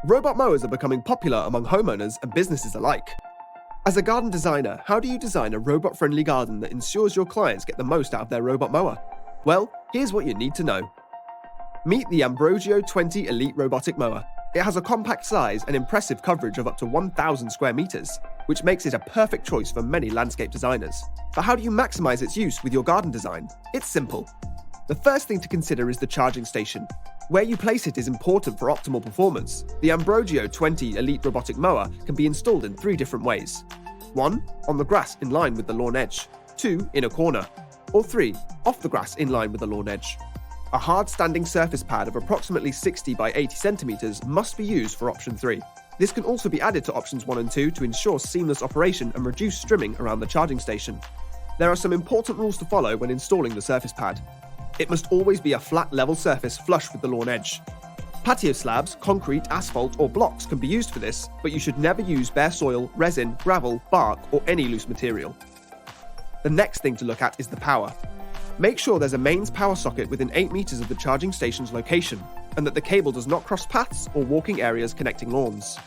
Robot mowers are becoming popular among homeowners and businesses alike. As a garden designer, how do you design a robot-friendly garden that ensures your clients get the most out of their robot mower? Well, here's what you need to know. Meet the Ambrogio 20 Elite Robotic Mower. It has a compact size and impressive coverage of up to 1,000 square meters, which makes it a perfect choice for many landscape designers. But how do you maximize its use with your garden design? It's simple. The first thing to consider is the charging station. Where you place it is important for optimal performance. The Ambrogio 20 Elite Robotic Mower can be installed in 3 different ways. 1. On the grass in line with the lawn edge. 2. In a corner. Or 3. Off the grass in line with the lawn edge. A hard standing surface pad of approximately 60 by 80 centimeters must be used for option 3. This can also be added to options 1 and 2 to ensure seamless operation and reduce strimming around the charging station. There are some important rules to follow when installing the surface pad. It must always be a flat level surface flush with the lawn edge. Patio slabs, concrete, asphalt or blocks can be used for this, but you should never use bare soil, resin, gravel, bark or any loose material. The next thing to look at is the power. Make sure there's a mains power socket within 8 meters of the charging station's location, and that the cable does not cross paths or walking areas connecting lawns.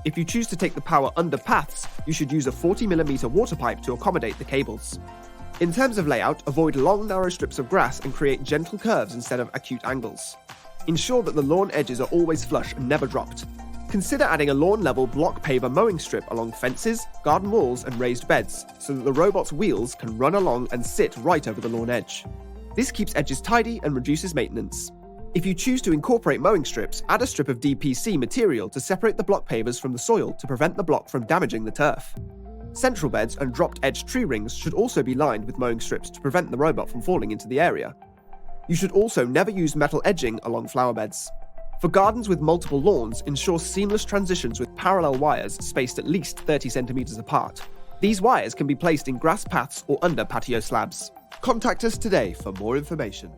If you choose to take the power under paths, you should use a 40mm water pipe to accommodate the cables. In terms of layout, avoid long, narrow strips of grass and create gentle curves instead of acute angles. Ensure that the lawn edges are always flush and never dropped. Consider adding a lawn-level block paver mowing strip along fences, garden walls and raised beds, so that the robot's wheels can run along and sit right over the lawn edge. This keeps edges tidy and reduces maintenance. If you choose to incorporate mowing strips, add a strip of DPC material to separate the block pavers from the soil to prevent the block from damaging the turf. Central beds and dropped-edge tree rings should also be lined with mowing strips to prevent the robot from falling into the area. You should also never use metal edging along flower beds. For gardens with multiple lawns, ensure seamless transitions with parallel wires spaced at least 30 centimeters apart. These wires can be placed in grass paths or under patio slabs. Contact us today for more information.